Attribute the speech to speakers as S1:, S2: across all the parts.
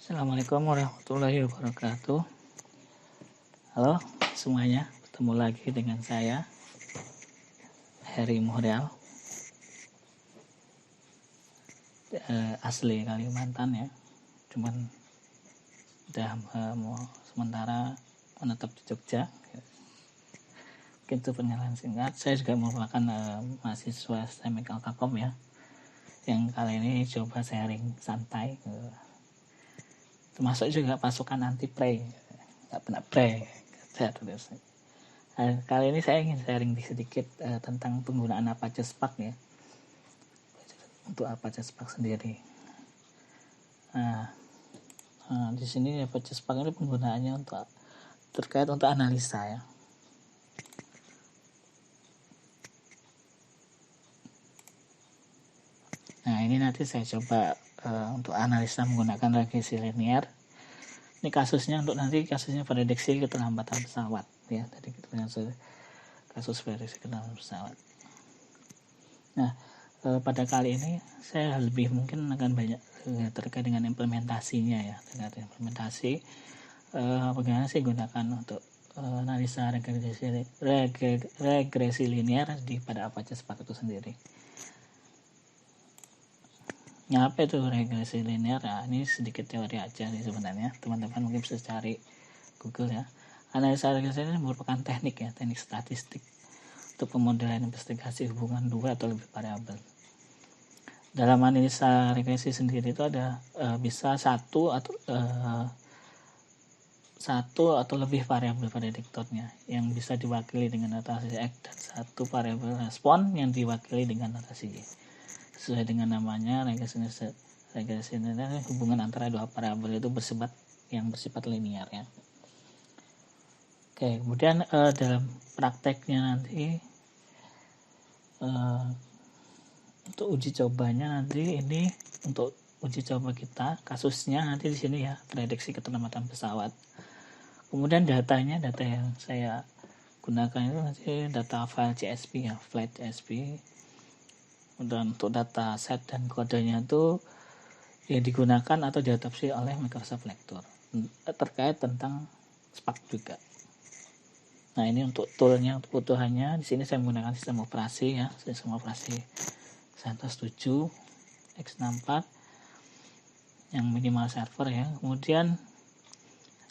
S1: Assalamualaikum warahmatullahi wabarakatuh. Halo semuanya, bertemu lagi dengan saya Heri Muhrial, asli Kalimantan ya, cuman udah mau sementara menetap di Jogja. Mungkin itu penjelasan singkat. Saya juga merupakan mahasiswa STEMIK Alkakom ya, yang kali ini coba sharing santai, termasuk juga pasukan anti pre, nggak pernah pre. Kali ini saya ingin sharing sedikit tentang penggunaan Apache Spark ya, untuk Apache Spark sendiri. Nah, di sini Apache Spark ini penggunaannya terkait untuk analisa ya. Nah, ini nanti saya coba untuk analisa menggunakan regresi linear. Ini kasusnya prediksi keterlambatan pesawat ya. Tadi kasus prediksi keterlambatan pesawat. Nah, pada kali ini saya lebih mungkin akan banyak terkait dengan implementasinya ya. Terkait implementasi bagaimana saya gunakan untuk analisa regresi linear pada Apache Spark itu sendiri. Nah, apa itu regresi linear? Nah, ini sedikit teori aja nih sebenarnya. Teman-teman mungkin bisa cari Google ya. Analisa regresi linear merupakan teknik statistik untuk pemodelan investigasi hubungan dua atau lebih variabel. Dalam analisa regresi sendiri itu ada bisa satu atau lebih variabel prediktornya yang bisa diwakili dengan notasi X dan satu variabel respon yang diwakili dengan notasi Y. Sesuai dengan namanya, regresi linear hubungan antara dua variabel itu bersifat linear ya. Oke, kemudian dalam prakteknya nanti untuk uji cobanya nanti ini untuk uji coba kita kasusnya nanti di sini ya, prediksi keterlambatan pesawat. Kemudian data yang saya gunakan itu nanti data file CSV ya, flight CSV. Dan untuk data set dan kodenya itu yang digunakan atau diadopsi oleh Microsoft Lecture terkait tentang Spark juga. Nah, ini untuk toolnya, untuk kebutuhannya di sini saya menggunakan sistem operasi ya, sistem operasi CentOS 7 x64 yang minimal server ya. Kemudian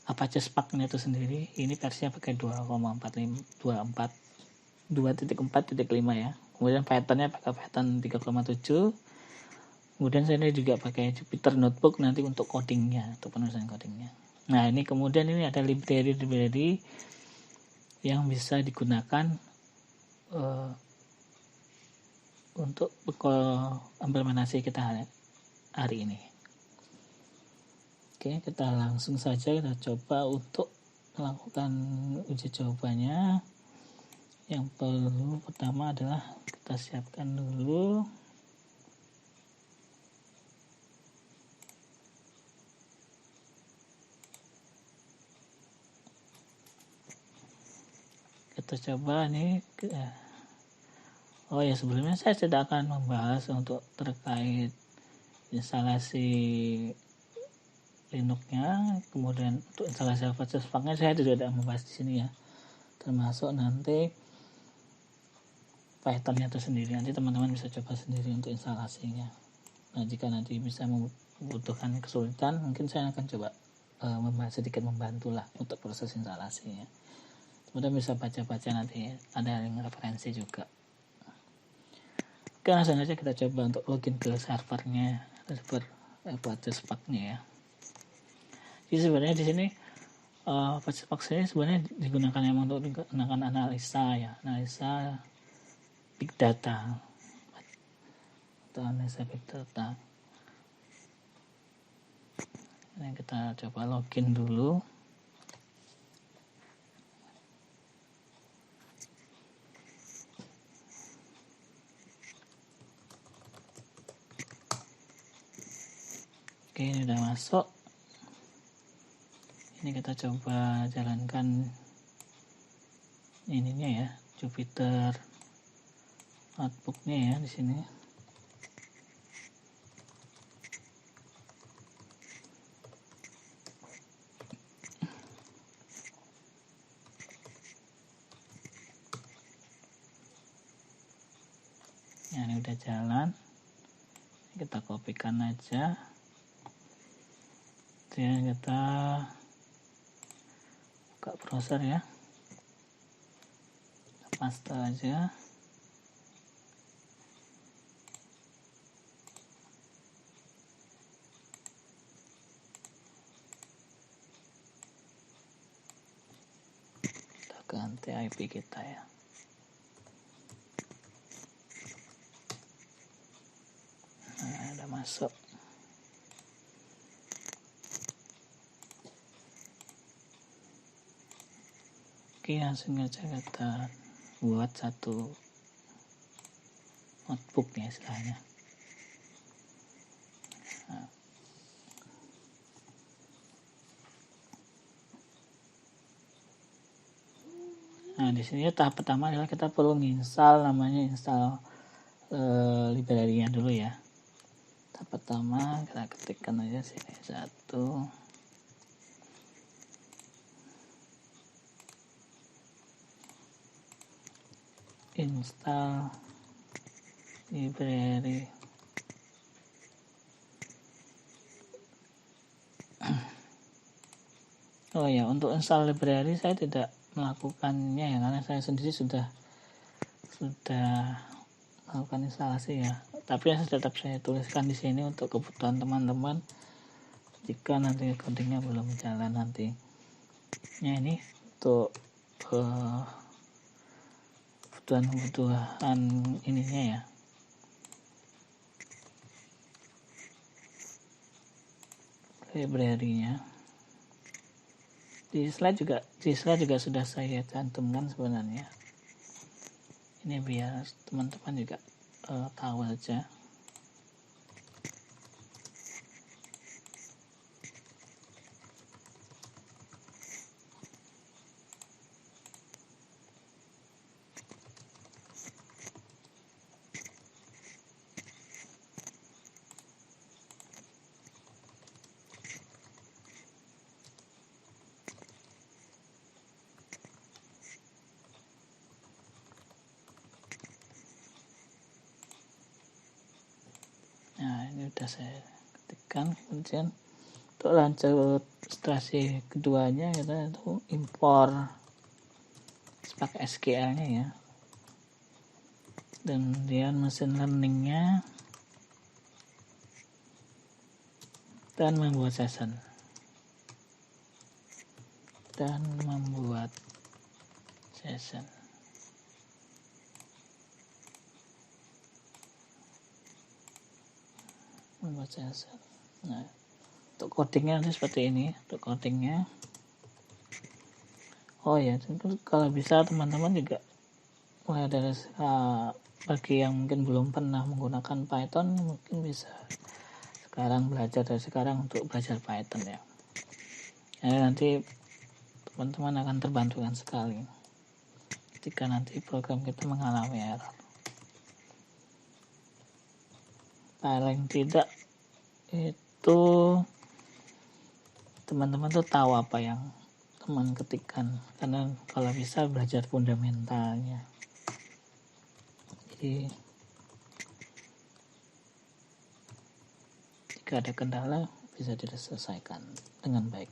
S1: Apache Spark itu sendiri ini versinya pakai 2.4.5 ya. Kemudian Pythonnya pakai Python 3.7. Kemudian saya juga pakai Jupyter Notebook nanti untuk codingnya, untuk penulisan codingnya. Nah, ini kemudian ini ada library yang bisa digunakan untuk implementasi kita hari ini. Oke, kita langsung saja kita coba untuk melakukan uji cobanya. Yang perlu pertama adalah kita siapkan dulu kita coba nih. Oh ya, sebelumnya saya tidak akan membahas untuk terkait instalasi Linux-nya, kemudian untuk instalasi Apache Spark-nya saya tidak membahas di sini ya, termasuk nanti Python-nya itu sendiri. Nanti teman-teman bisa coba sendiri untuk instalasinya. Nah, jika nanti bisa membutuhkan kesulitan, mungkin saya akan coba sedikit membantu lah untuk proses instalasinya. Kemudian bisa baca-baca nanti ada yang referensi juga. Oke, langsung aja kita coba untuk login ke server Apache Spark-nya ya. Jadi sebenarnya di sini Apache Spark ini sebenarnya digunakan memang untuk menggunakan analisa big data atau analisa big data. Ini kita coba login dulu. Oke, ini udah masuk. Ini kita coba jalankan ininya ya, Jupyter Notebook-nya ya di sini. Nah, ini udah jalan, kita kopikan aja, kemudian kita buka browser ya, paste aja. Kita ganti IP kita ya. Nah, udah masuk. Oke, langsung aja kita buat satu notebook ya istilahnya. Nah, di sini tahap pertama adalah kita perlu install, namanya install library-nya dulu ya. Tahap pertama kita ketikkan aja sini satu. Install library. Oh ya, untuk install library saya tidak melakukannya ya, karena saya sendiri sudah melakukan instalasi ya. Tapi tetap saya tuliskan di sini untuk kebutuhan teman-teman jika nanti codingnya belum jalan nanti. Ya, ini untuk kebutuhan ininya ya. Library-nya. Di slide juga sudah saya cantumkan sebenarnya. Ini biar teman-teman juga tahu aja. Nah, ini udah saya ketikkan. Kemudian untuk lanjut instruksi keduanya kita itu import pakai SQL-nya ya. Dan kemudian machine learning-nya dan membuat session. Nah, untuk codingnya nanti seperti ini. Untuk codingnya, oh ya, tentu kalau bisa teman-teman juga mulai dari bagi yang mungkin belum pernah menggunakan Python, mungkin bisa belajar dari sekarang untuk belajar Python ya. Nanti teman-teman akan terbantukan sekali ketika nanti program kita mengalami error. Paling tidak itu teman-teman tuh tahu apa yang teman ketikkan, karena kalau bisa belajar fundamentalnya. Jadi jika ada kendala bisa diselesaikan dengan baik.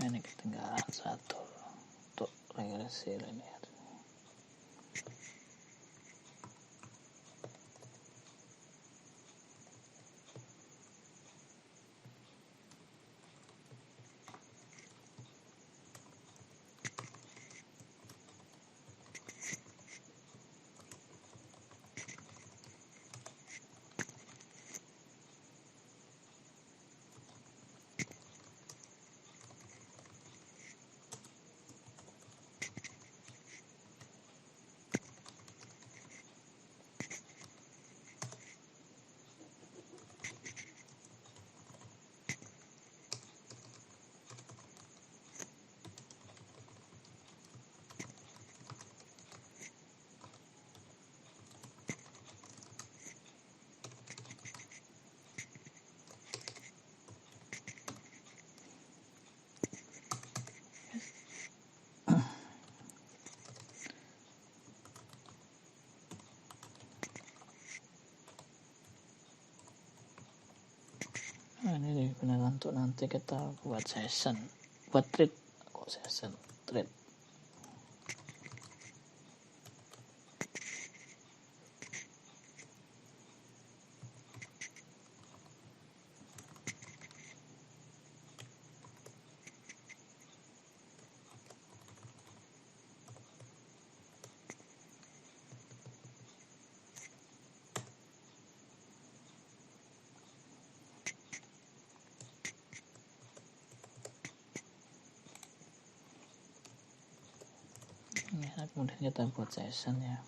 S1: Ini ketinggalan satu untuk regresi linear. benar-benar untuk nanti kita buat session, buat trade kok session trade. Ya, kemudian kita buat session ya.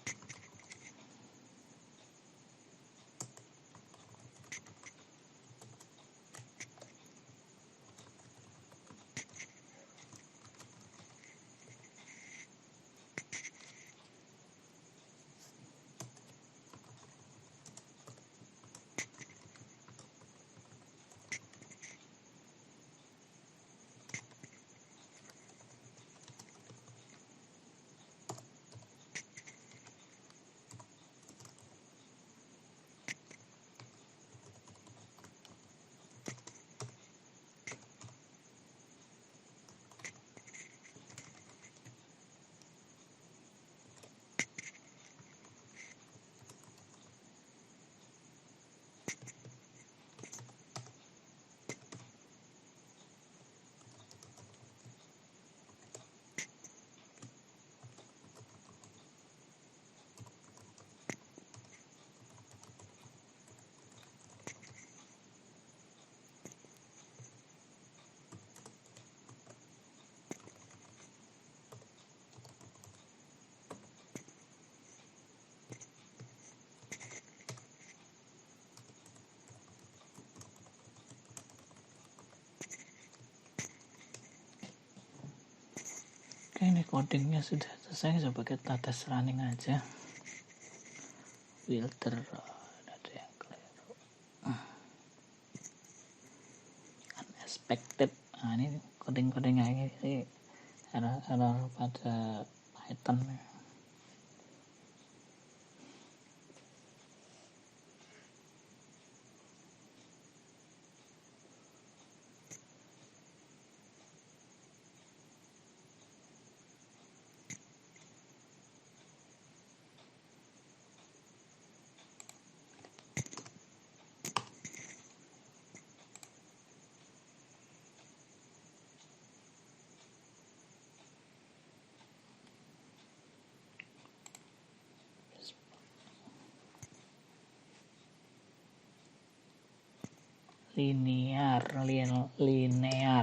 S1: Oke, ini codingnya sudah selesai, coba kita tes running aja. Filter ada yang keliru, unexpected. Nah, ini coding-codingnya ini error pada Python. Linear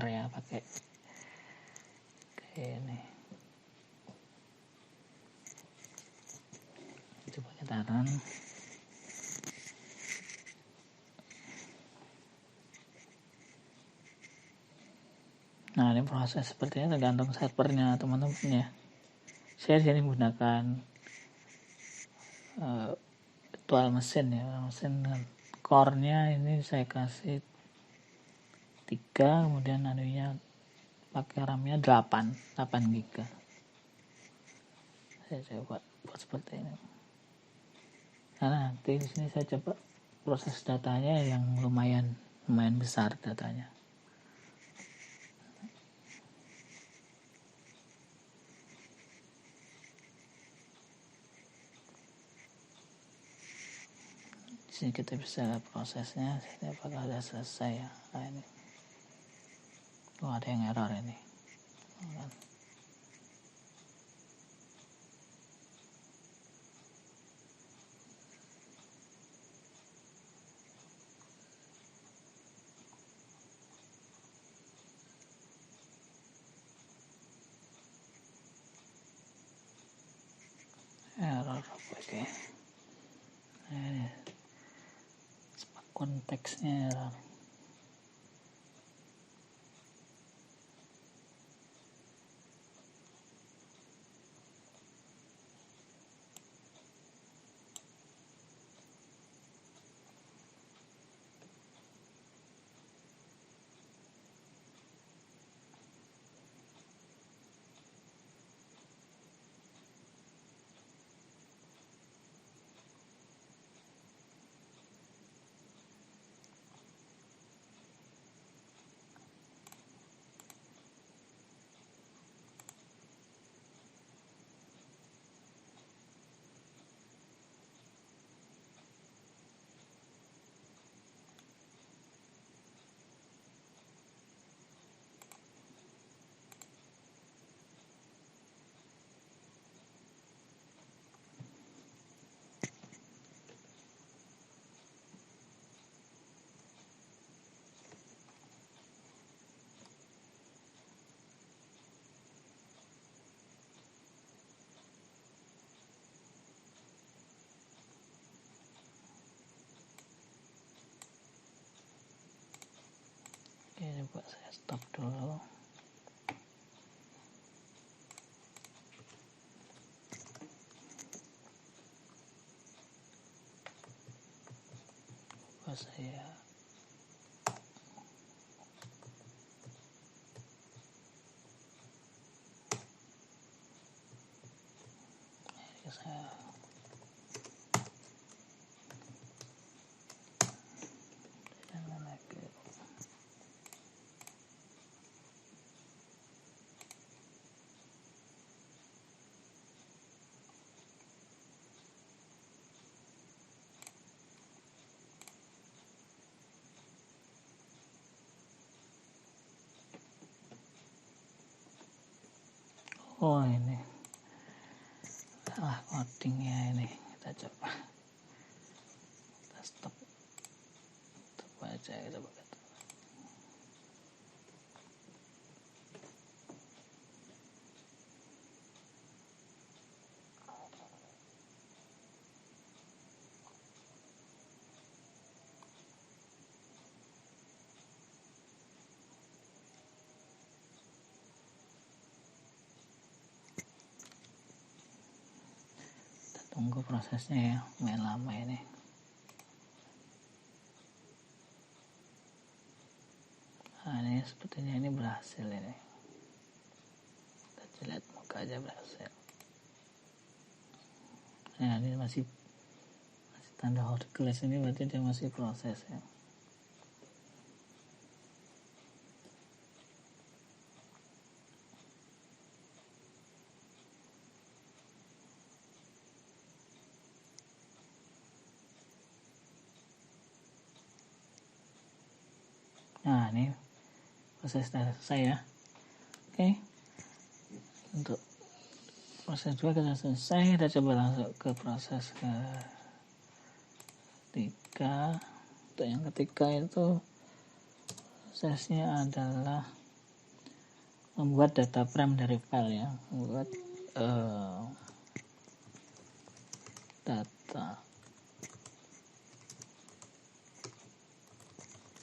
S1: ya, pakai kayak ini. Coba kita run. Nah, ini proses sepertinya tergantung servernya teman-teman ya. Saya sini menggunakan virtual mesin ya, mesin core-nya ini saya kasih 3, kemudian anunya pakai RAM-nya 8 GB. Saya coba buat seperti ini. Nah, nanti di sini saya coba proses datanya yang lumayan besar datanya. Di sini kita bisa lihat prosesnya, ini apakah sudah selesai ya. Nah, ini. Oh, ada yang error ini. Error oke. Ini konteksnya error. Saya stop dulu. Saya ini salah codingnya, ini kita coba kita stop aja, kita pakai tunggu prosesnya ya, main lama ini. Nah, ini sepertinya ini berhasil ini. Kita lihat muka aja berhasil. Nah, ini masih tanda Hercules, ini berarti dia masih proses ya. Nah, ini proses sudah selesai ya. Oke, untuk proses 2 kita selesai. Kita coba langsung ke proses ketiga. Untuk yang ketiga itu prosesnya adalah membuat data frame dari file ya, membuat data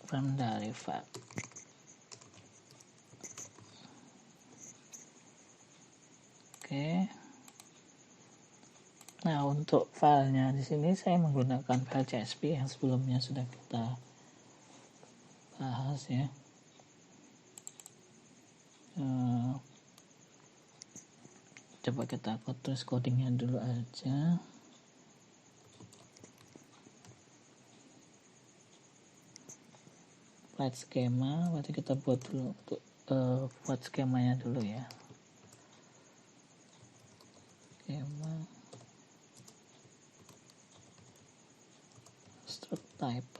S1: frame dari file. Oke. Nah, untuk filenya di sini saya menggunakan file CSV yang sebelumnya sudah kita bahas ya. Coba kita tulis codingnya dulu aja. Flight schema, berarti kita buat dulu untuk buat skemanya dulu ya. Skema struct type.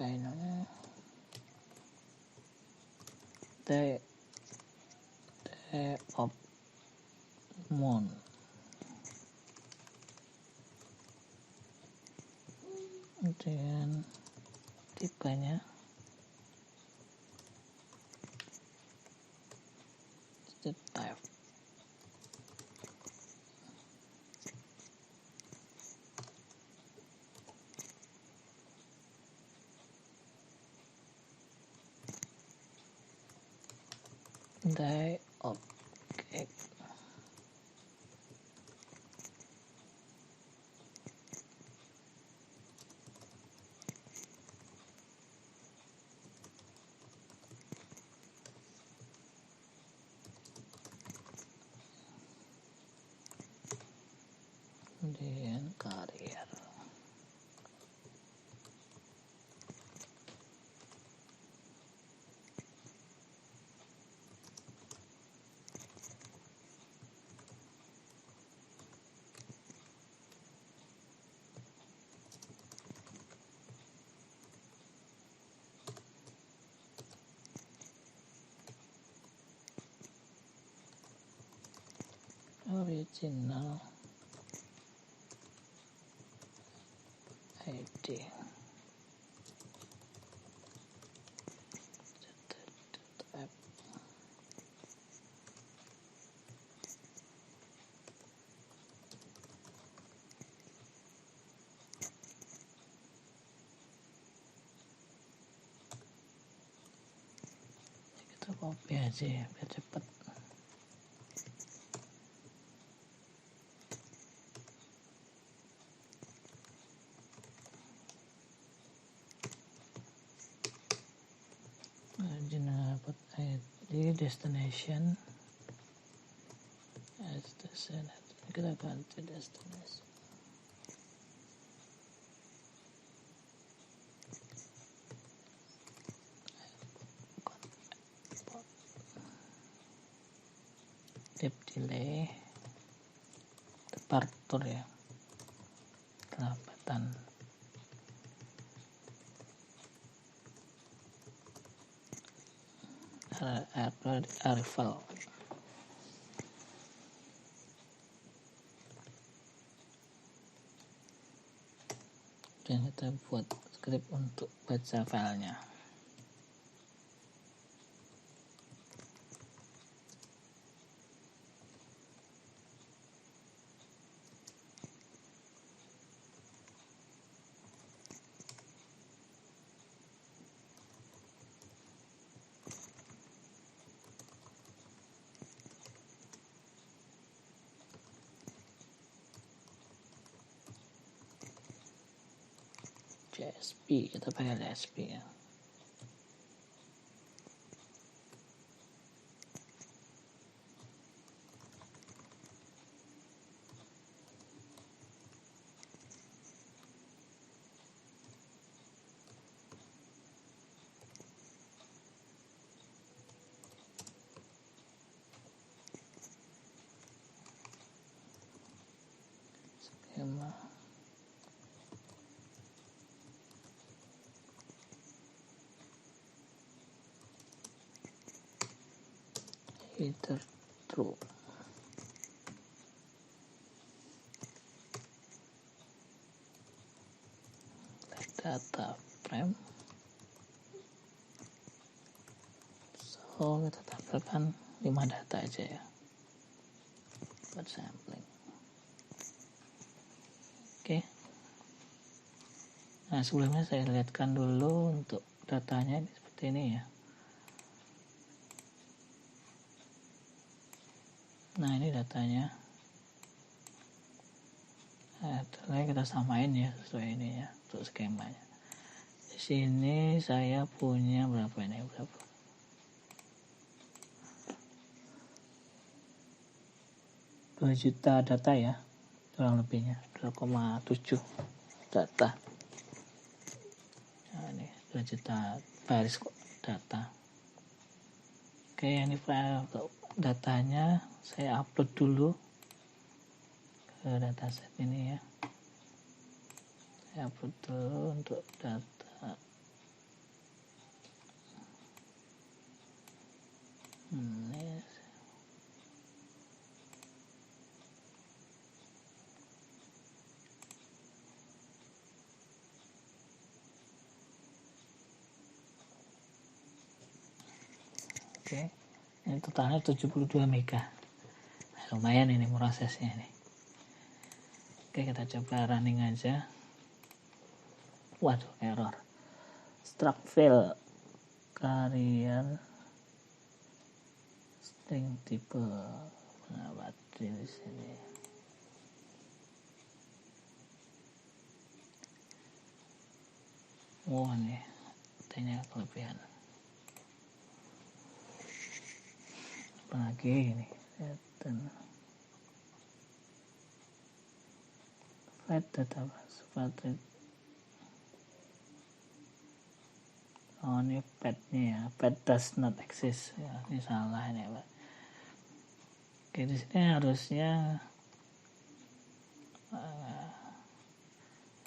S1: Finalnya day of moon, dan tipenya type. Day object. Kemudian karir. Original ID. copy aja ya biar cepet. Dapat ID destination kita ganti destination. Tip delay departure ya, kelambatan. Arrival. Dan kita buat script untuk baca filenya. JSP, kita pakai JSP ya. Skema either true. Data frame. So kita tampilkan 5 data aja ya buat sampling. Oke. Nah, sebelumnya saya lihatkan dulu untuk datanya seperti ini ya. Nah, ini datanya. Nah, terus kita samain ya sesuai ini ya untuk skemanya. Di sini saya punya berapa ini? Berapa? 2 juta data ya, kurang lebihnya 2,7 data. Nah, ini 2 juta baris data. Oke, ini file datanya saya upload dulu ke dataset ini ya. Saya upload dulu untuk data. Ini oke, ini totalnya 72 mega. Nah, lumayan ini prosesnya ini. Oke, kita coba running aja. Waduh, error. Struct fail. Carrier string tipe pengabat di sini. Wah, nih tanya kelebihan. Apalagi ini flat data seperti ini padnya ya, pad does not exist ya, ini salah ini Pak. Oke, di sini harusnya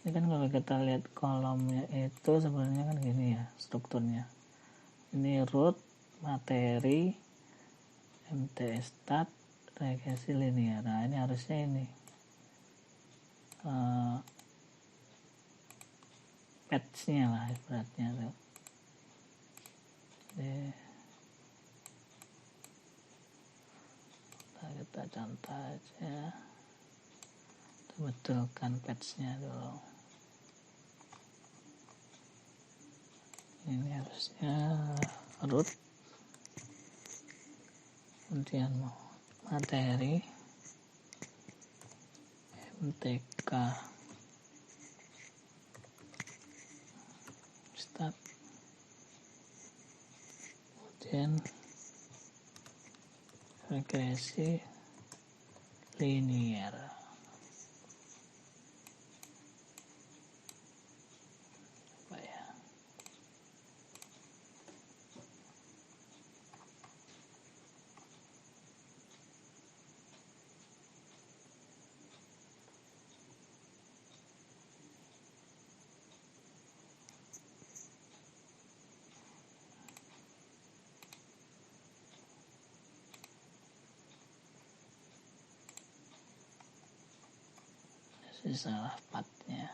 S1: ini kan kalau kita lihat kolomnya itu sebenarnya kan gini ya strukturnya. Ini root, materi, mtstat, regresi linear. Nah, ini harusnya ini patch-nya lah ibaratnya tuh. Kita contoh aja, kita betulkan patch-nya dulu. Ini harusnya root kemudian materi MTK start, kemudian regresi linear. Apa ya? Salah partnya.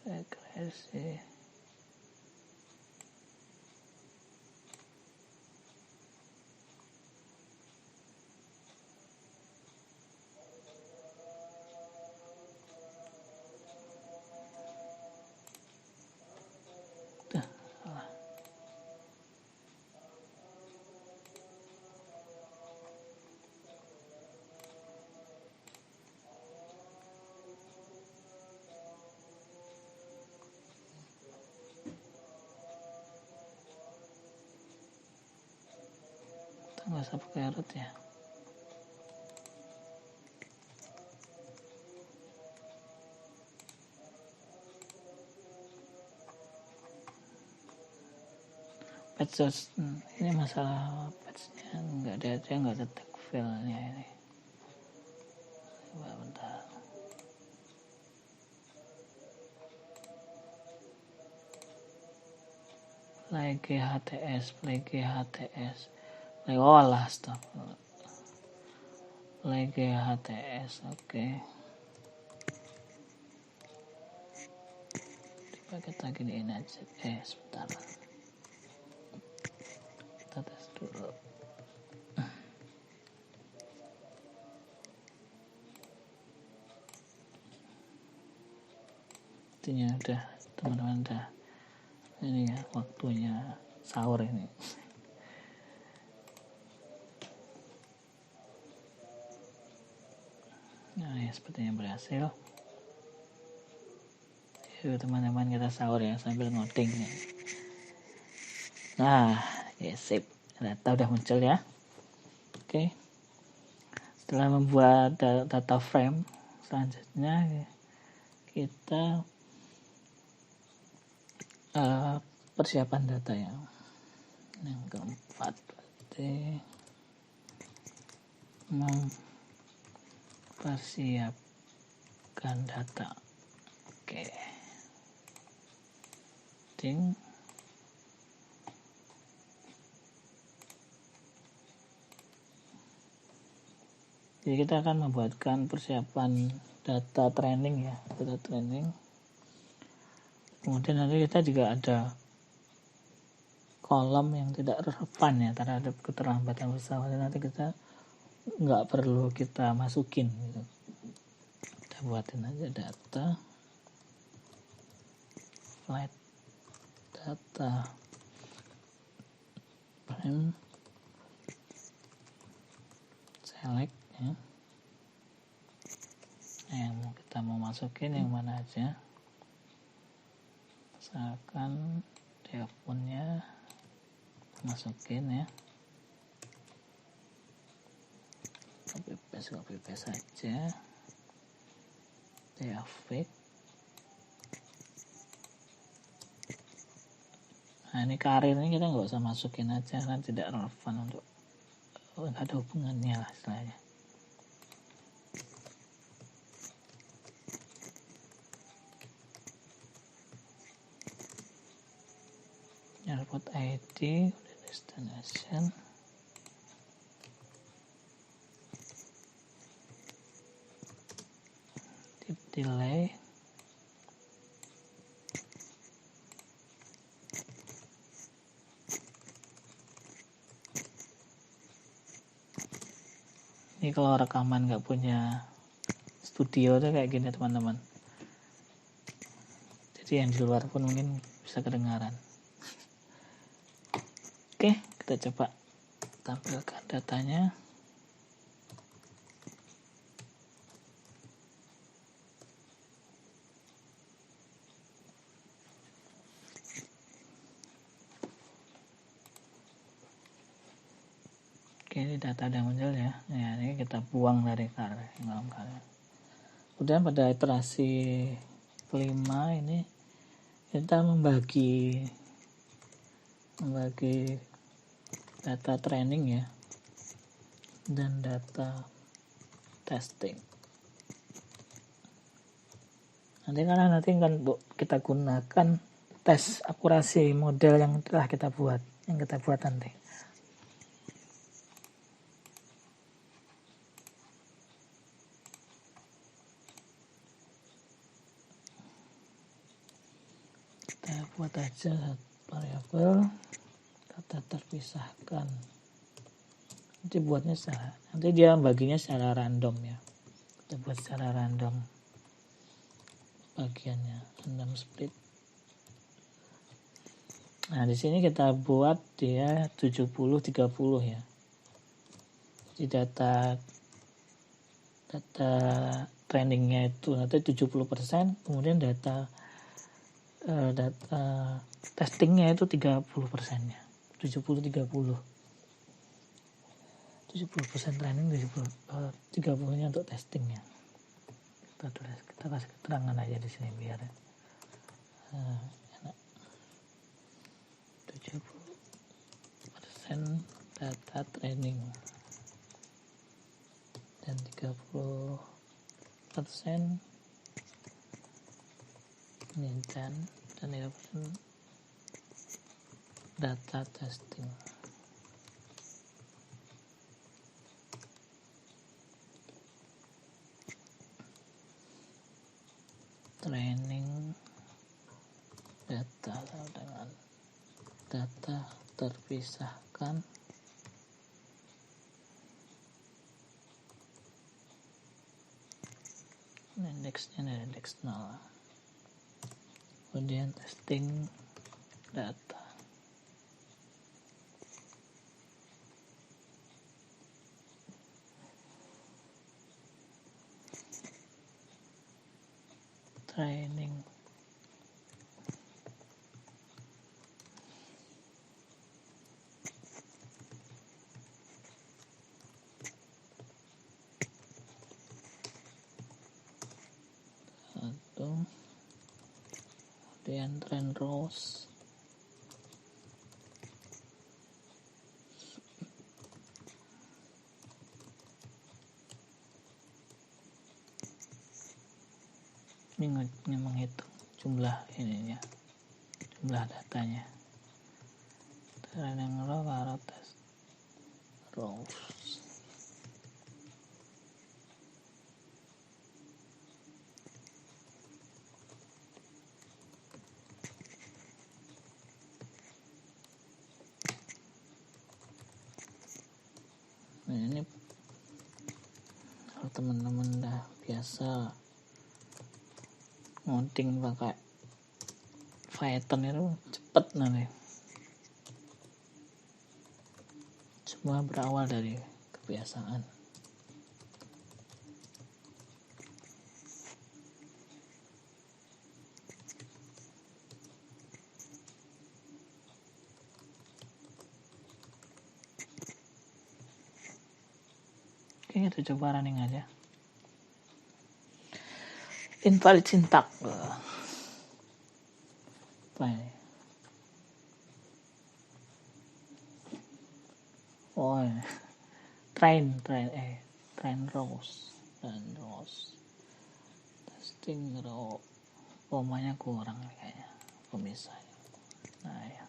S1: Regresi salah. Kita nggak usah pakai root ya. Patch ini masalah patchnya nggak ada, dia nggak ada tag filenya ini. Coba bentar. Play GHTS, oh lah, stop. Play GHTS, oke. Coba kita giniin aja. Sebentar. Kita tes dulu. Intinya udah, teman-teman udah. Ini ya waktunya sahur ini. Nah ya, sepertinya berhasil. Yuk teman-teman, kita sahur ya sambil ngoding nih. Nah ya, sip, data udah muncul ya. Oke, setelah membuat data frame, selanjutnya kita persiapan data yang keempat, berarti mempersiapkan data. Oke, jadi kita akan membuatkan persiapan data training ya, data training. Kemudian nanti kita juga ada kolom yang tidak relevan ya terhadap keterlambatan pesawat, nanti kita nggak perlu kita masukin gitu. Kita buatin aja data flight data frame select ya. Yang kita mau masukin yang mana aja, misalkan teleponnya masukin ya, copy paste aja. Traffic. Nah ini karir ini kita nggak usah masukin aja kan tidak relevan, untuk nggak ada hubungannya lah istilahnya. airport ID, destination, tip delay, ini kalau rekaman nggak punya studio tuh kayak gini teman-teman, jadi yang di luar pun mungkin bisa kedengaran. Oke, kita coba tampilkan datanya. Oke, ini data yang muncul ya. Ya, ini kita buang dari dalam kalian. Kemudian pada iterasi kelima ini kita membagi data training ya dan data testing. Nanti kan kita gunakan tes akurasi model yang telah kita buat nanti. Kita buat aja variabel data terpisahkan. Nanti buatnya nanti dia baginya secara random ya. Kita buat secara random bagiannya, random split. Nah, di sini kita buat dia 70-30 ya. Jadi data trainingnya itu nanti 70%, kemudian data testingnya itu 30%-nya. 70-30. 70% training, 30-nya untuk testingnya. Kita kasih keterangan aja di sini biar enak. 70% data training dan 30% ini dan 30% data testing. Training data dengan data terpisahkan indeksnya dari indeks 0, kemudian testing data. Training satu, kemudian train rows, ini menghitung jumlah datanya. Training row karo test rows. Nah, ini kalau teman-teman udah biasa ngoding pakai Python itu cepet nanti. Semua berawal dari kebiasaan. Oke, kita coba running aja. Invalid syntax. Apa ini? Oh, ini. Train rows testing row, komanya kurang kayaknya pemisahnya. Nah ya,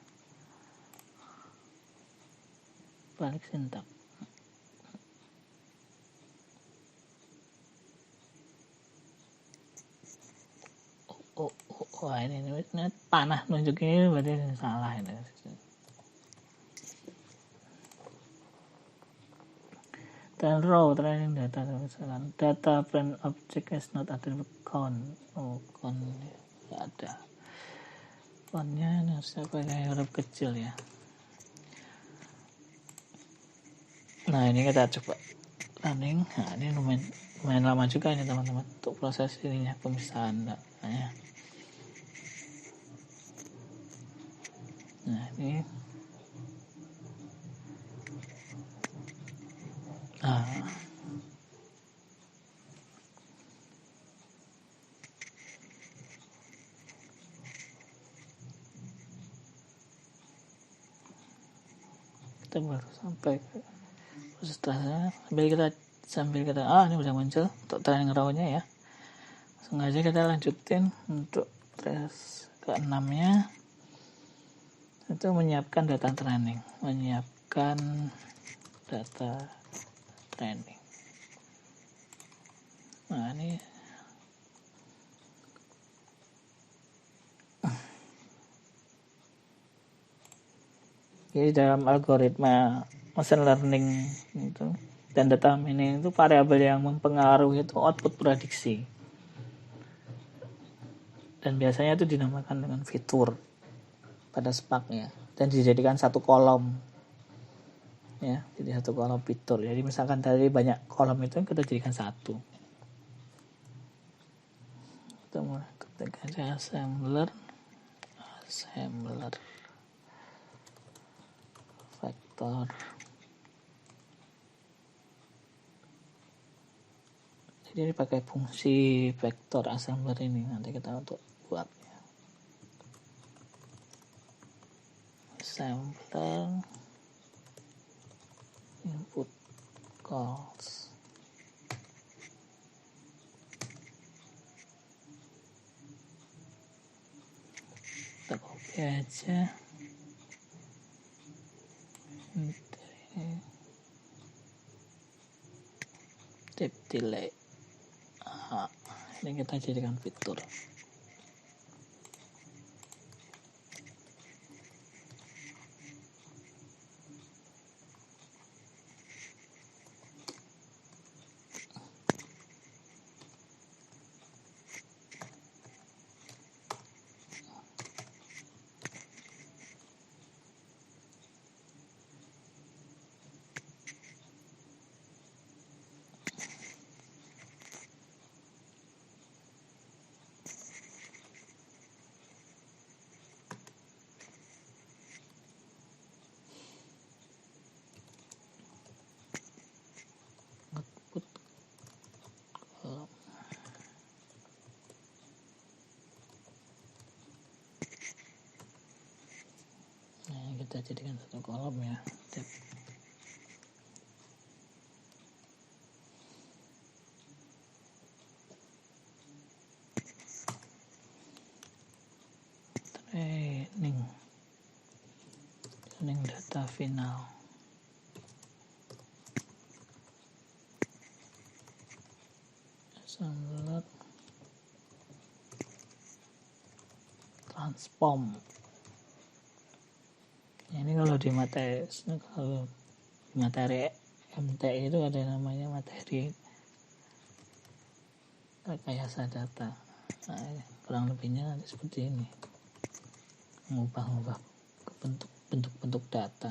S1: balik sintak. Wah ini panah nunjuknya berarti salah ini. Dan raw training data misalkan data plan object is not available count. Count nggak ada. Countnya harusnya pakai huruf kecil ya. Nah ini kita coba running. Nah ini lumayan lama juga ini teman-teman untuk proses ininya pemisahan datanya. Nah ini kita baru sampai ke setelahnya sambil kita ini udah muncul untuk training raw-nya ya. Sengaja kita lanjutin untuk tes ke-6 nya itu menyiapkan data training. Nah ini jadi dalam algoritma machine learning itu dan data mining itu variabel yang mempengaruhi itu output prediksi. Dan biasanya itu dinamakan dengan fitur pada Spark-nya dan dijadikan satu kolom. Ya, jadi satu kolom fitur. Jadi misalkan tadi banyak kolom itu kita jadikan satu. Kita mulai ketik aja assembler vektor. Jadi ini pakai fungsi vektor assembler ini nanti kita untuk buat ya. Assembler input calls. Kita copy aja. Tip delay. Ini kita jadikan fitur. Kita jadikan satu kolom ya. Training data final. Assembler transform. Ini kalau di materi MTI itu ada namanya materi rekayasa data. Nah, kurang lebihnya nanti seperti ini, mengubah ke bentuk data.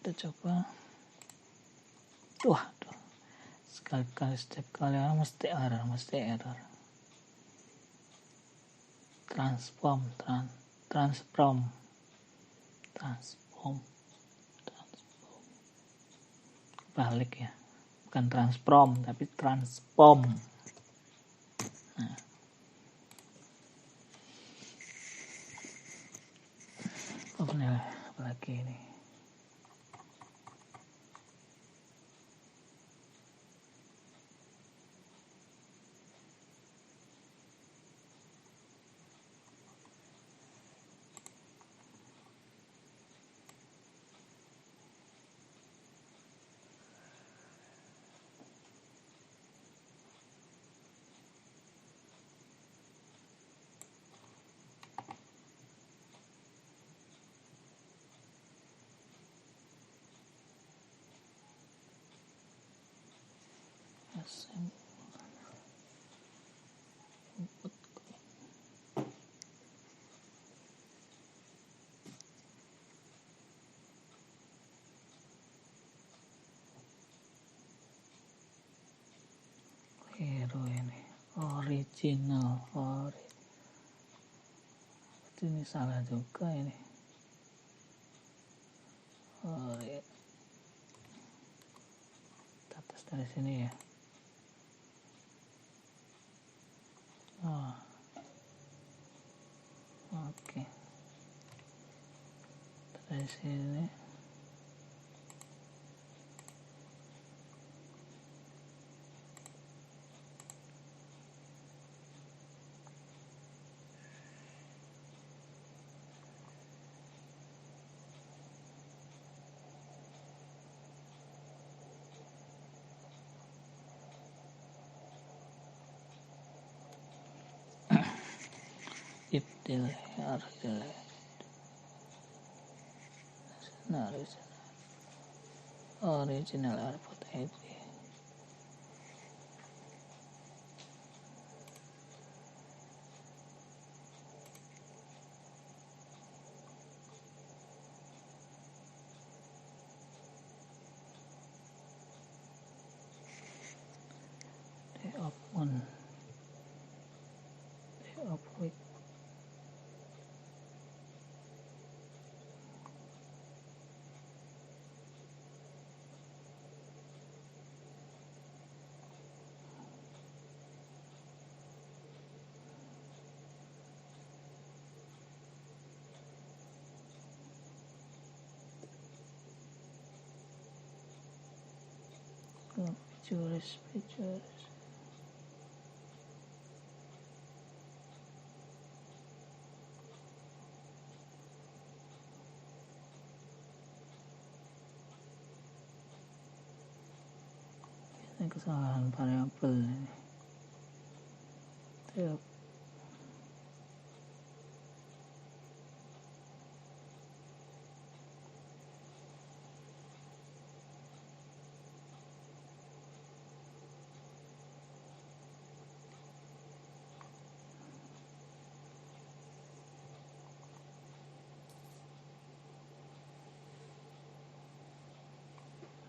S1: Kita coba. Wah, sekali-kali setiap kali mesti error. Transform. Balik ya, bukan transform tapi transform. Nah. Apalagi ini. Hero ini original. Ini salah juga ini. Atas dari sini ya. Oke. Dari sini. Original airport ID. Day of week. Pictures. Ini kesalahan variabel ini.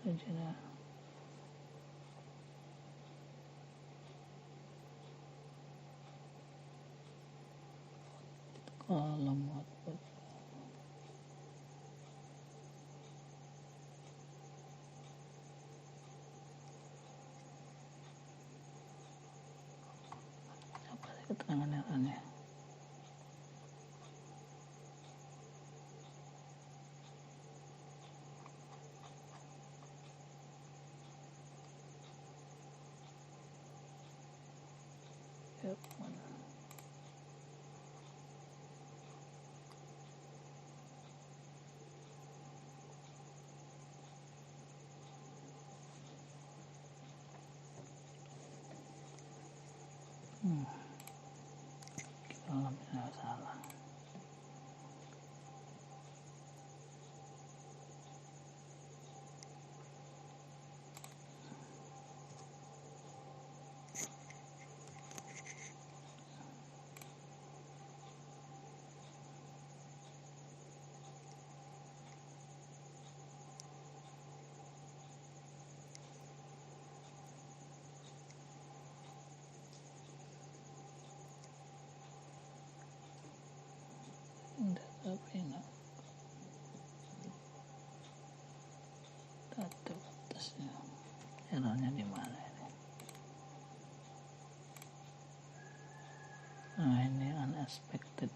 S1: Original. Kolom output. Apa sih keterangan errornya? Kalau misalnya salah. final. Data batasnya errornya di mana ini? Nah, ini unexpected.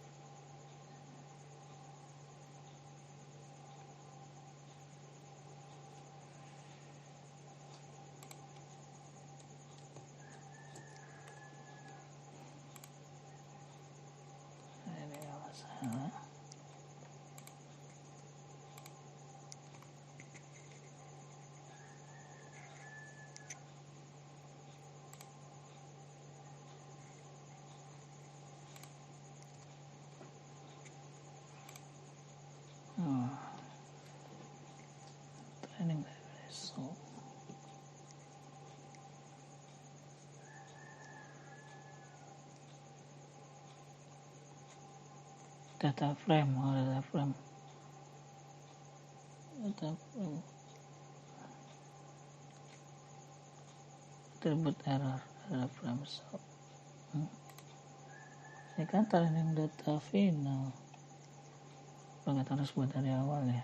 S1: Ini kalau salah. Training result. Data frame. Attribute error frame. Ini kan training data final. Apakah harus buat dari awal ya?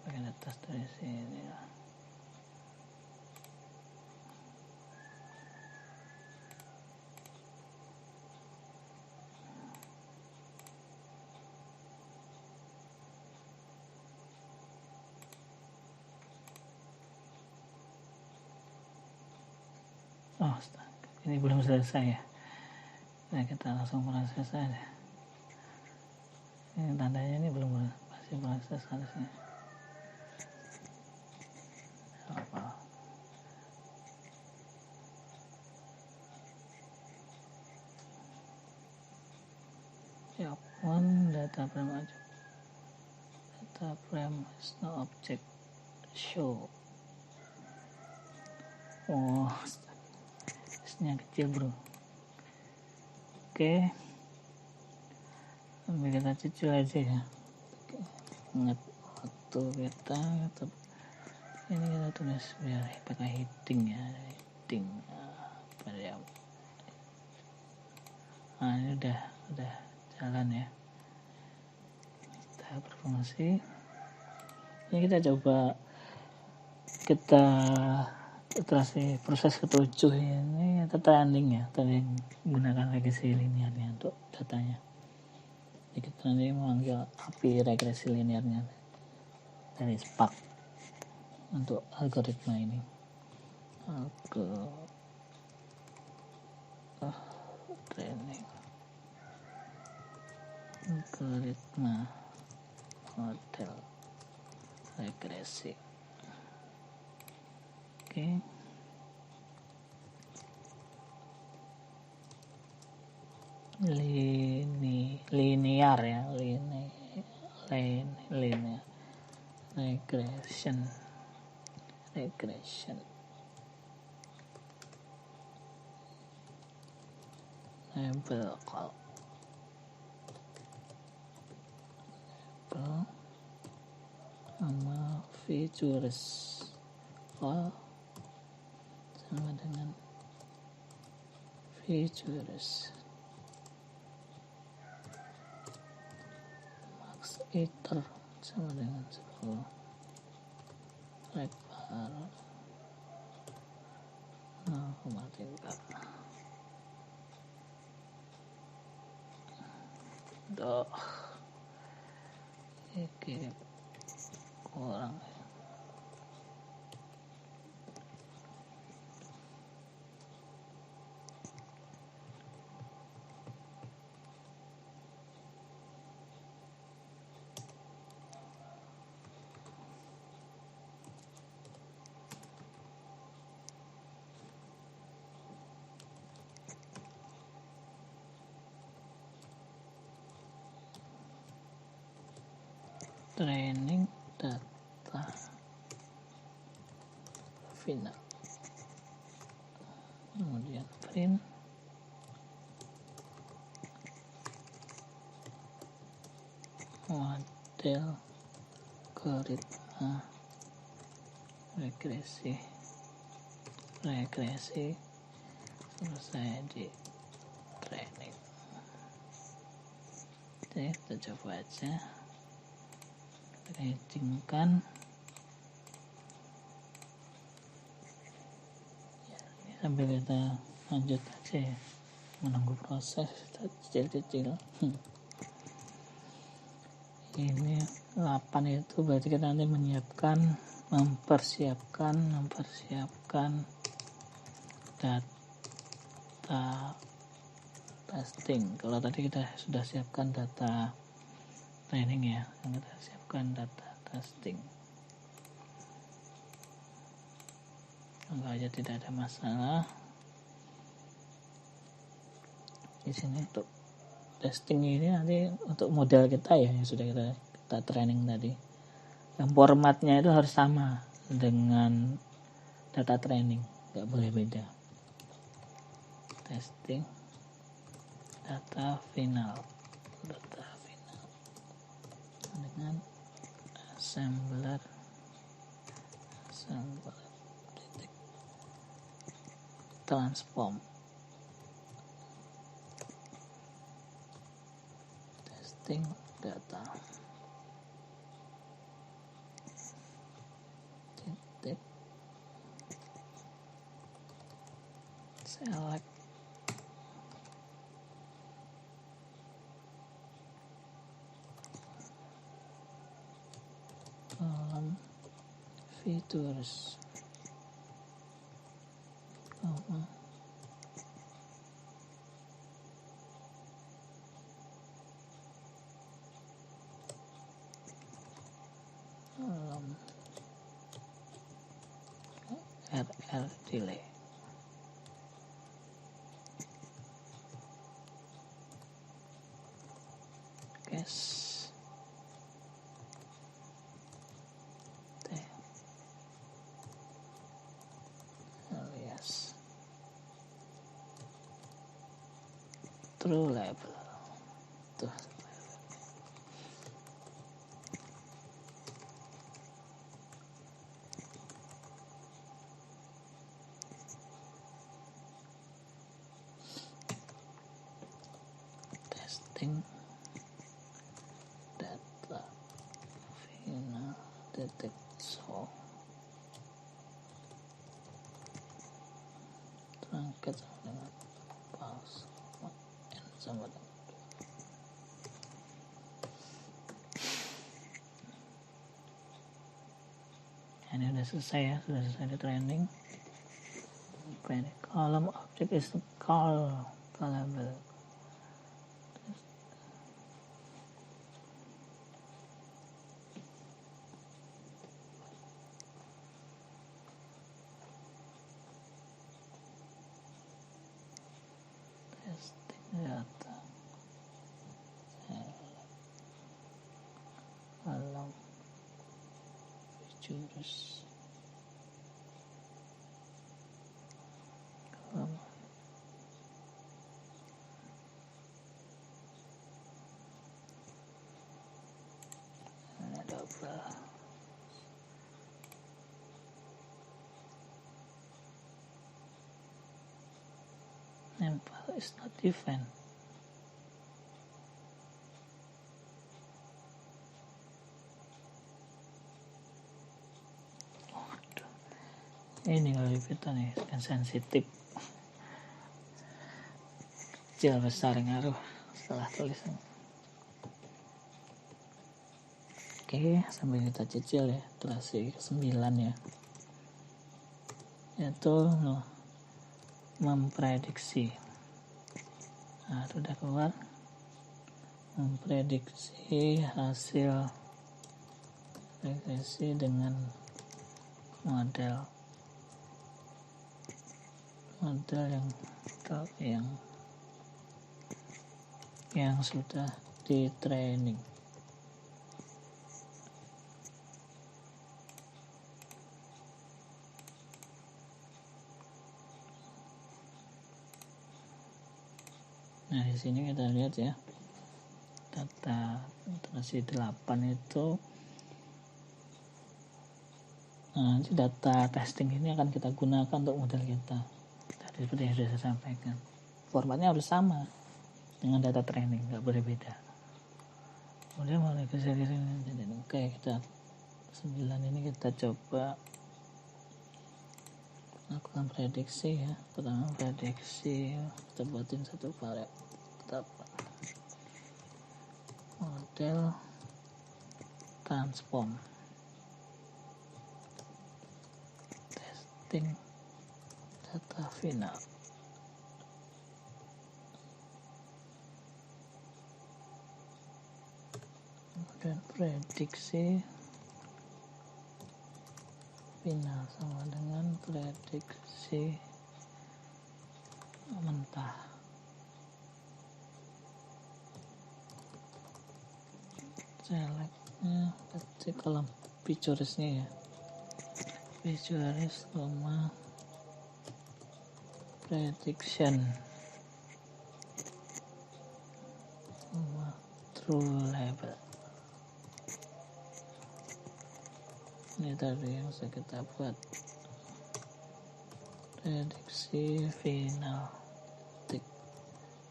S1: Pakai data dari sini ya. Oh, ini belum selesai ya. Nah, kita langsung proses saja. Ini tandanya ini masih proses harusnya. Apa? Ya, one data frame aja. Data frame is no object show. Oh, nya kecil bro. Oke, ambil kita cicil aja ya. Ingat waktu kita ini kita tulis biar pakai heading ya, heading apa ya. Nah, ini udah jalan ya, kita berfungsi. Ini kita coba iterasi proses ketujuh ini training ya, training menggunakan regresi linearnya untuk datanya. Jadi kita nanti memanggil API regresi linearnya dari Spark untuk algoritma ini. Training algoritma model regresi. Oke. Linear ya, linear regression label call sama features call sama dengan features max iter sama dengan 10 lebar 0,3. Doh, ini kurang ya. Training data final, kemudian print model algoritma regresi selesai di training. Oke, kita coba aja, kita kencingkan ya, sambil kita lanjut aja ya, menunggu proses cicil-cicil. Ini 8 itu berarti kita nanti mempersiapkan data testing. Kalau tadi kita sudah siapkan data training ya, kita siapkan data testing. Semoga aja tidak ada masalah. Di sini untuk testing ini nanti untuk model kita ya, yang sudah kita training tadi. Yang formatnya itu harus sama dengan data training, nggak boleh beda. Testing data final dengan assembler titik transform testing data titik select features RR delay cache alias true label tuh. Testing data final titik show terangkat dengan pause n sama dengan ini udah selesai ya, sudah selesai di training. Column object is callable. Testing data column features double name file is not given. Ini kalau kita nih kan sensitif, kecil besar ngaruh setelah tulisan. Oke, sambil kita cicil ya, iterasi 9 ya, yaitu memprediksi. Nah, sudah keluar memprediksi hasil regresi dengan model yang sudah di training. Nah, di sini kita lihat ya, data iterasi 8 itu. Nah, nanti data testing ini akan kita gunakan untuk model kita. Tadi seperti yang sudah saya sampaikan. formatnya harus sama dengan data training, nggak boleh beda. Kemudian mulai ke seri ini, oke, kita 9 ini kita coba lakukan prediksi ya. Pertama prediksi, kita buatin satu variabel, tetap model transform testing data final. Kemudian prediksi final sama dengan prediksi mentah. Selectnya kecil kolom featuresnya ya, features sama prediction sama true label. Ini tadi yang kita buat, prediksi final tick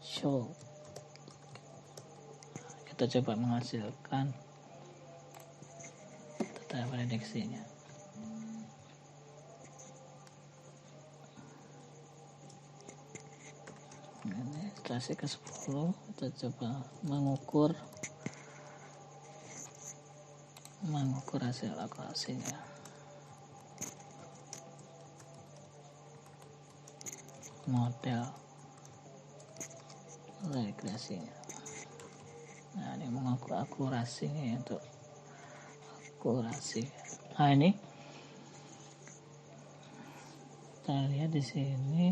S1: show. Kita coba menghasilkan data prediksinya. Ini iterasi ke 10, kita coba mengukur hasil akurasinya. Model regresinya. Nah, ini mengukur akurasinya untuk akurasi. Nah, ini kita lihat di sini.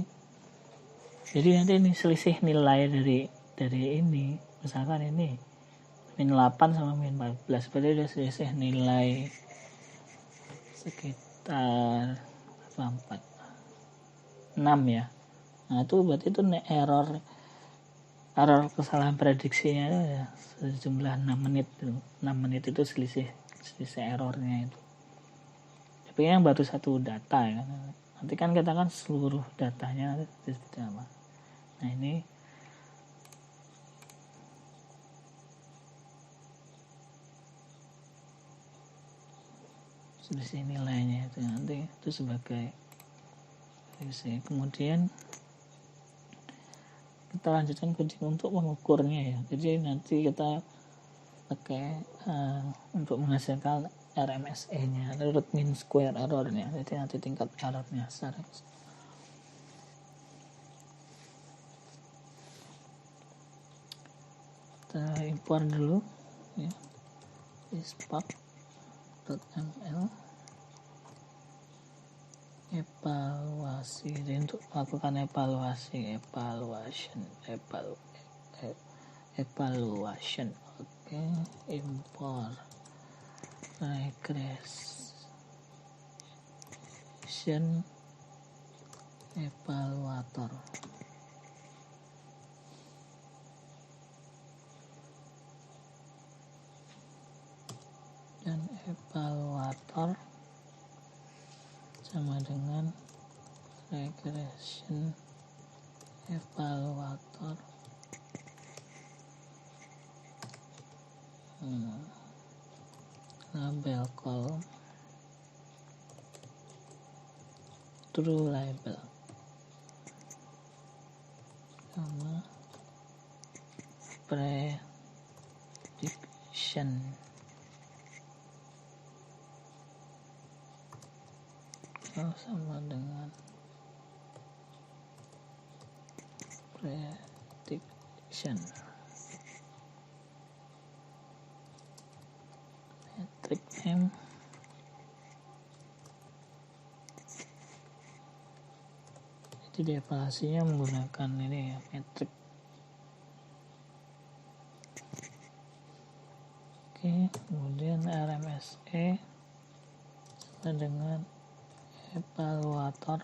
S1: Jadi nanti ini selisih nilai dari ini. Misalkan ini min 8 sama min 14, berarti udah selisih nilai sekitar 6 ya. Nah, itu berarti itu error kesalahan prediksinya ya, sejumlah 6 menit. 6 menit itu selisih errornya itu. Tapi yang baru satu data ya. Nanti kan kita kan seluruh datanya sama. Nah, ini selisih nilainya itu nanti itu sebagai selisih. Kemudian kita lanjutkan kunci untuk mengukurnya ya. Jadi nanti kita pakai untuk menghasilkan RMSE-nya, root mean square error-nya. Jadi nanti tingkat error-nya secara kita import dulu ya, spark.ml evaluasi. Jadi untuk melakukan evaluation. Oke, import regression evaluator. Dan evaluator sama dengan regression evaluator label column true label sama prediction sama dengan prediction. Metric name itu dievaluasinya menggunakan ini ya, metric. Oke, kemudian RMSE sama dengan evaluator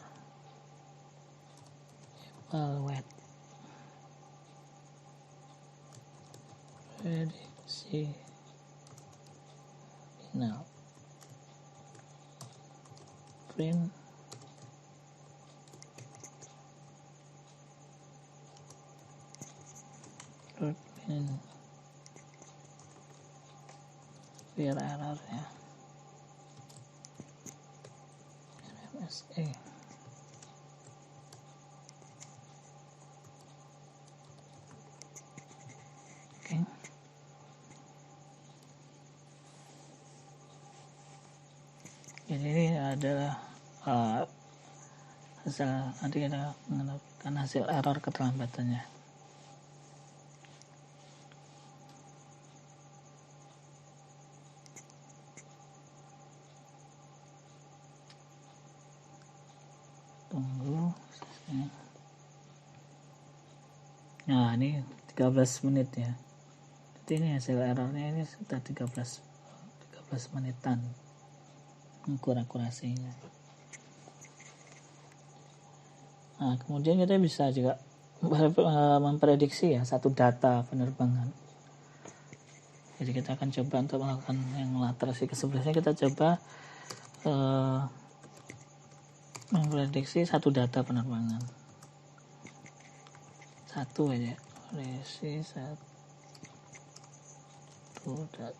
S1: evaluate prediksi final print ini biar errornya RMSE. Oke. Ini adalah hasil, nanti kita menentukan hasil error keterlambatannya. Tunggu. Nah, ini 13 menit ya. Jadi ini hasil errornya ini sudah 13 menitan akurasinya. Nah, kemudian kita bisa juga memprediksi ya satu data penerbangan. Jadi kita akan coba untuk melakukan yang laterasi ke-11-nya, kita coba memprediksi satu data penerbangan. Satu aja. Prediksi satu data.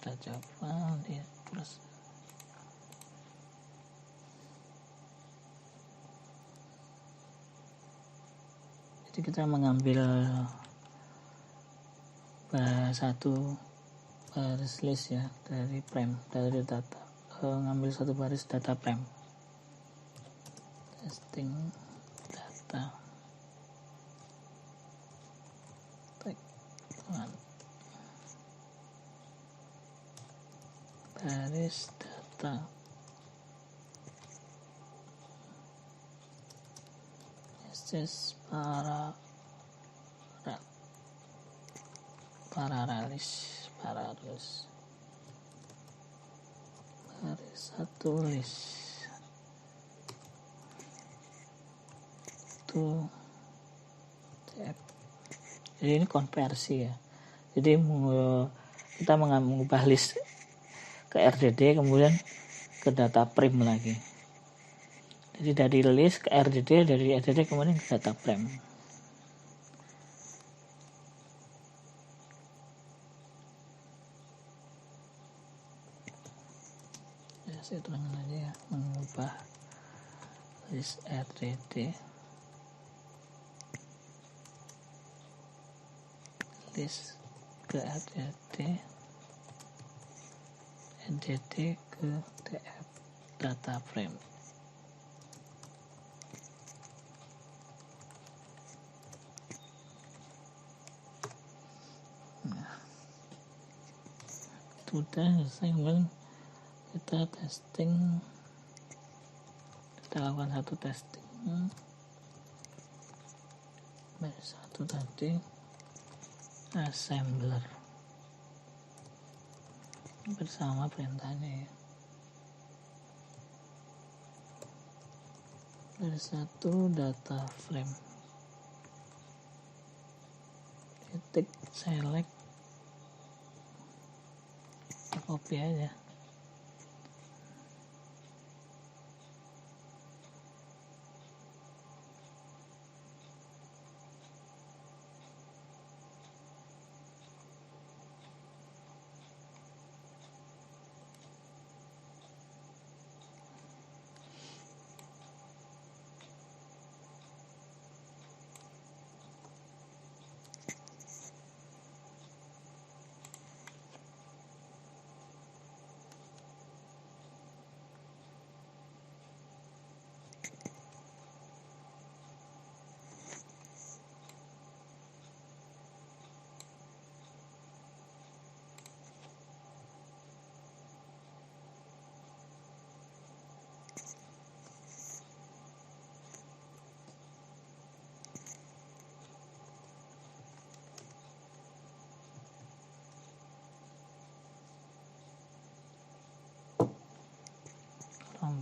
S1: Kita coba lihat terus. Jadi kita mengambil satu baris list ya dari frame, dari data, ngambil satu baris data frame, testing data, tag one, baris data, SS parallelis baris satu list itu TF. Jadi ini konversi ya, jadi kita mengubah list ke RDD kemudian ke data frame lagi. Jadi dari list ke RDD, dari RDD kemudian ke data frame. Ya, saya terangkan aja ya, mengubah list RDD, list ke RDD, RDD ke TF data frame. Sudah selesai, kemudian kita testing, kita lakukan satu testing satu tadi assembler bersama perintahnya ya, dari satu data frame titik select, copy aja.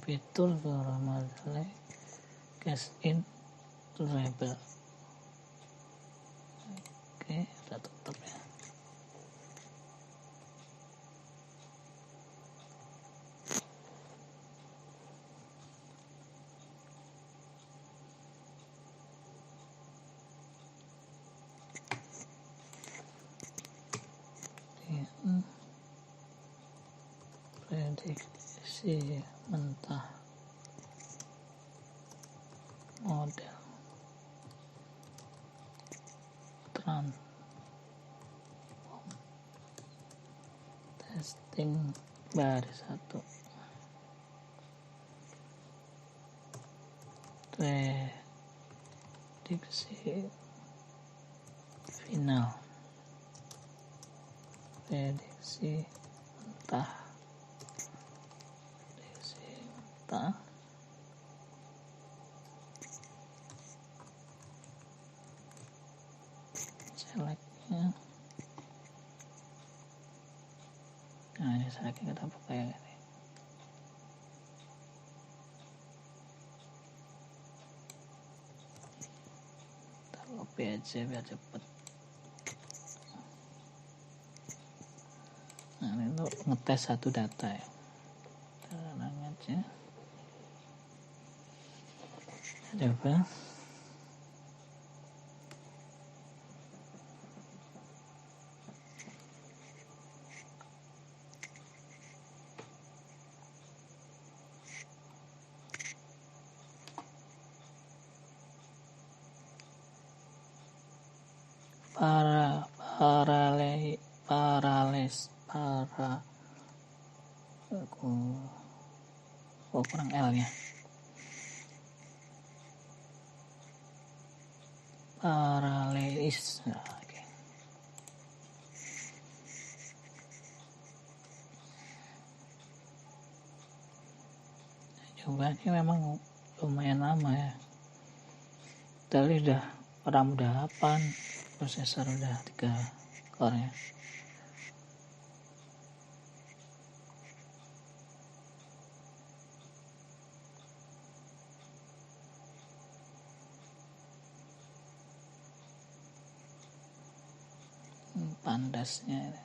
S1: Fitur ke Ramadhan cash in to rebel. Oke, kita tutup ya. prediksi mentah model testing baris 1 prediksi final prediksi mentah selectnya. Nah, ini selectnya kita pakai ini. Kita copy aja biar cepet. Nah, ini untuk ngetes satu data ya. Kita ulang aja. Coba. Kurang L nya. Paralelis. Nah, okay. Coba ini memang lumayan lama ya. Tadi udah RAM udah 8, prosesor udah 3 core ya. Pandasnya ini.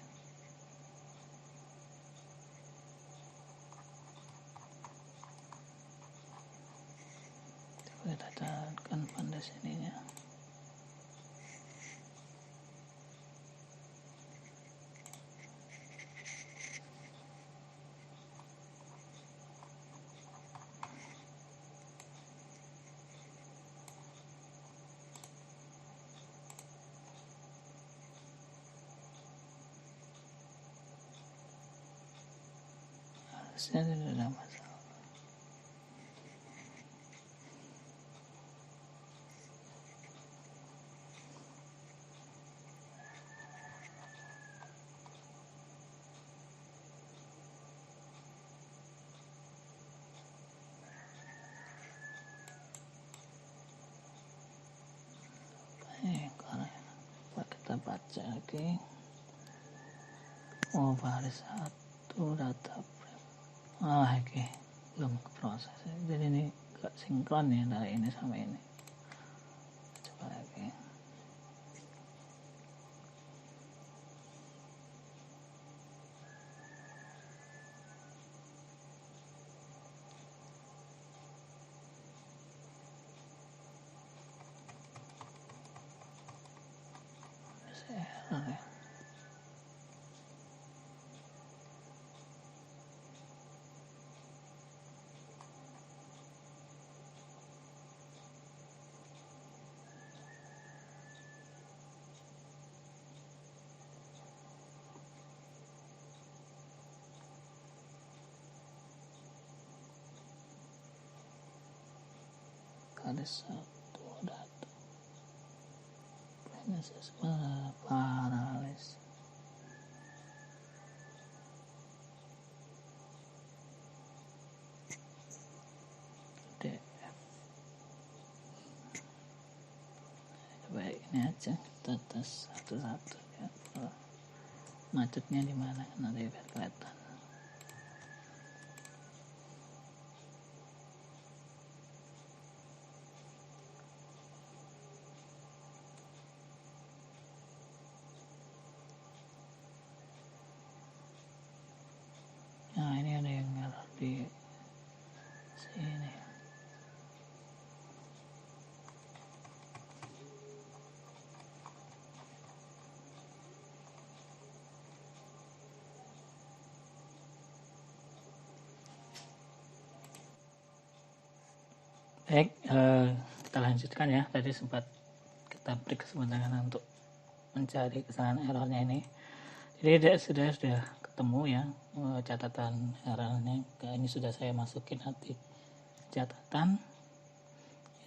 S1: Coba kita carikan pandas ininya. Harusnya tidak ada masalah. Kita baca lagi. Oh, baris 1 data frame. Oke. Belum proses. Jadi ini gak sinkron ya dari ini sama ini. Coba lagi. Error ya. Ada 1 data. Paralis. DF. Coba ini aja kita tes satu-satu ya. Macetnya di mana nanti biar kelihatan. Nah, ini ada yang error di sini. Baik, kita lanjutkan ya. Tadi sempat kita break sebentar untuk mencari kesalahan errornya ini. Jadi sudah ketemu ya catatan errornya. Ini sudah saya masukin nanti catatan.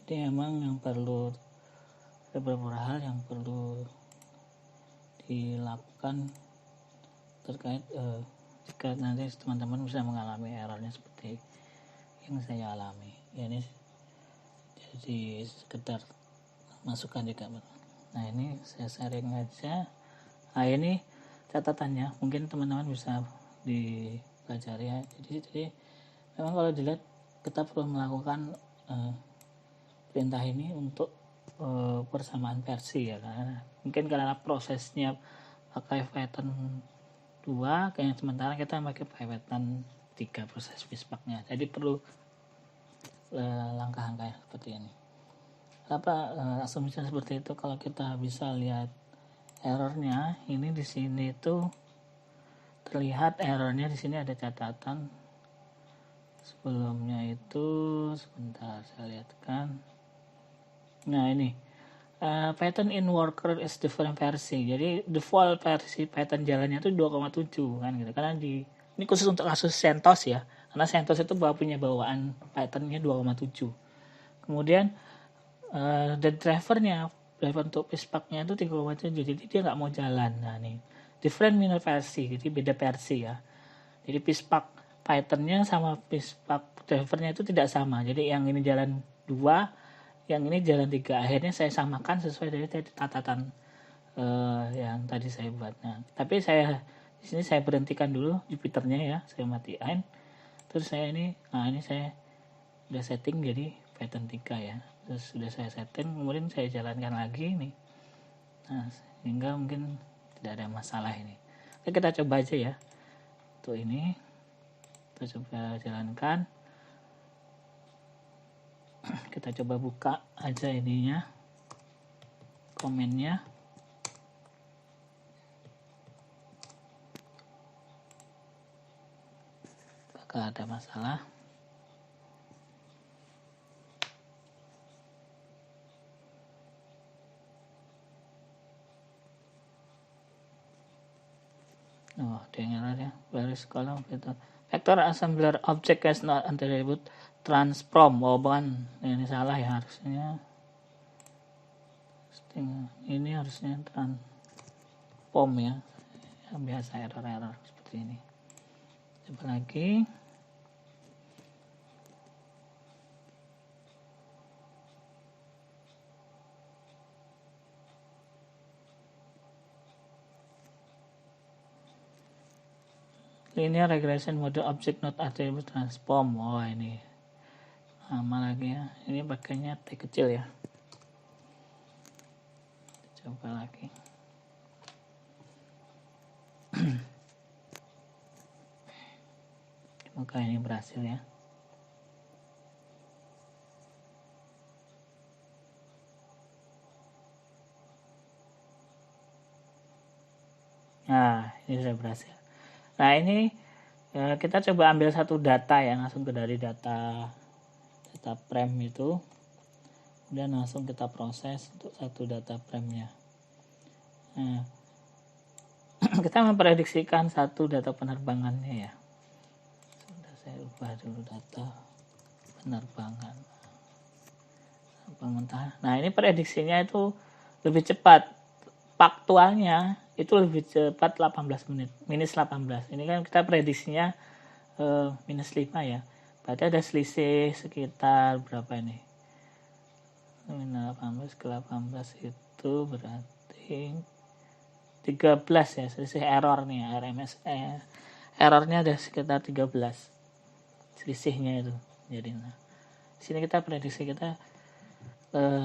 S1: Jadi memang yang perlu, ada beberapa hal yang perlu dilakukan terkait jika nanti teman-teman bisa mengalami errornya seperti yang saya alami. Ya, ini jadi sekedar masukan juga. Nah, ini saya sharing aja. Nah, ini catatannya, mungkin teman-teman bisa dipelajari ya. Jadi memang kalau dilihat kita perlu melakukan perintah ini untuk persamaan versi ya, karena mungkin karena prosesnya pakai Python 2, kayak sementara kita pakai Python 3 proses Fishback-nya. Jadi perlu langkah-langkah seperti ini. Asumsi seperti itu. Kalau kita bisa lihat errornya, ini di sini itu terlihat errornya, di sini ada catatan sebelumnya itu, sebentar saya lihatkan. Nah, ini Python in worker is different versi. Jadi default versi Python jalannya itu 2,7 kan gitu. Karena ini khusus untuk kasus CentOS ya. Karena CentOS itu punya bawaan Pythonnya 2,7. Kemudian dan driver untuk Fishback-nya itu 3,7. Jadi dia nggak mau jalan. Nah, nih different minor versi, jadi beda versi ya. Jadi Fishback Python-nya sama Fishback drivernya itu tidak sama. Jadi yang ini jalan 2, yang ini jalan 3. Akhirnya saya samakan sesuai dari catatan yang tadi saya buat. Nah, tapi di sini saya berhentikan dulu Jupiternya ya, saya matiin. Terus saya ini saya udah setting jadi Python 3 ya. Terus sudah saya setting, kemudian saya jalankan lagi nih. Nah, sehingga mungkin tidak ada masalah ini. Oke, kita coba aja ya. Untuk ini kita coba jalankan. Kita coba buka aja ininya, komennya. Apakah ada masalah? Oh, ada yang error ya. Baris column vector assembler object has not attribute transform. Oh, bukan, ini salah ya, harusnya ini harusnya transform ya. Yang biasa error seperti ini. Coba lagi. Linear regression model object not attribute transform. Oh, ini sama lagi ya. Ini pakainya T kecil ya. Coba lagi. Semoga ini berhasil ya. Nah, ini sudah berhasil. Nah, ini kita coba ambil satu data ya, langsung ke dari data frame itu, kemudian langsung kita proses untuk satu data frame-nya. Nah, kita memprediksikan satu data penerbangannya ya. Sudah saya ubah dulu data penerbangan. Nah, ini prediksinya itu lebih cepat. Faktualnya itu lebih cepat 18 menit, minus 18. Ini kan kita prediksinya minus 5 ya. Berarti ada selisih sekitar berapa ini? 18 ke 18 itu berarti 13 ya, selisih error nih, RMS errornya ada sekitar 13 selisihnya itu. Jadi nah, sini kita prediksi kita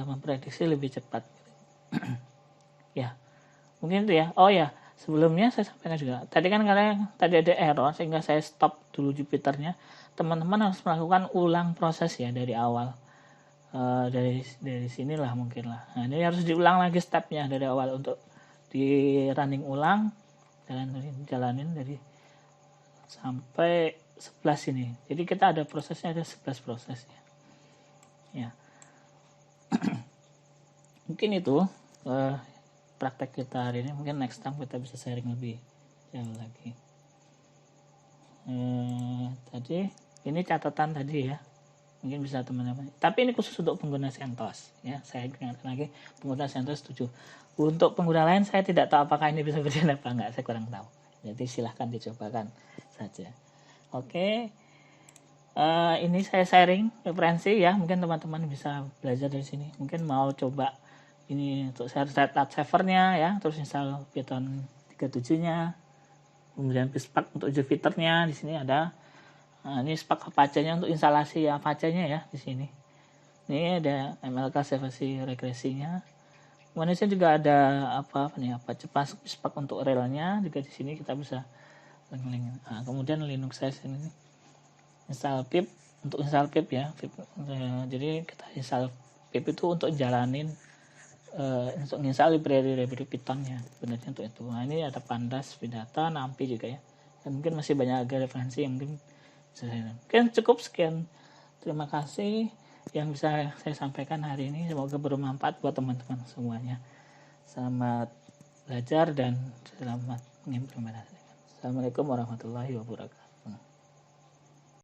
S1: memprediksi lebih cepat. Ya, mungkin itu ya. Oh ya, sebelumnya saya sampaikan juga. Tadi kan karena tadi ada error sehingga saya stop dulu Jupiternya. Teman-teman harus melakukan ulang proses ya dari awal. Dari sinilah mungkin lah. Nah, ini harus diulang lagi stepnya dari awal untuk di running ulang, jalanin dari sampai 11 ini. Jadi kita ada prosesnya, ada 11 prosesnya. ya. Mungkin itu praktek kita hari ini. Mungkin next time kita bisa sharing lebih jauh lagi. Tadi ini catatan tadi ya, mungkin bisa teman-teman, tapi ini khusus untuk pengguna CentOS ya. Saya ingatkan lagi, pengguna CentOS 7. Untuk pengguna lain saya tidak tahu apakah ini bisa berjalan apa enggak, saya kurang tahu, jadi silahkan dicobakan saja. Oke. Ini saya sharing referensi ya, mungkin teman-teman bisa belajar dari sini. Mungkin mau coba ini untuk setup servernya ya, terus install Python 37-nya, kemudian Spark untuk Jupyter-nya di sini ada. Nah, ini Spark Apache-nya untuk instalasi Apache-nya ya di sini. Ini ada MLK serversi regresinya. Kemudian sini juga ada Apache Spark untuk relnya juga di sini kita bisa link. Nah, kemudian Linux saya sini install pip, untuk install pip ya, pip. Jadi kita install pip itu untuk jalanin untuk install library Python-nya, sebenarnya untuk itu. Nah, ini ada Pandas, Vidata, NumPy juga ya, dan mungkin masih banyak referensi yang mungkin cukup sekian. Terima kasih yang bisa saya sampaikan hari ini, semoga bermanfaat buat teman-teman semuanya. Selamat belajar dan selamat mengimplementasikan. Assalamualaikum warahmatullahi wabarakatuh.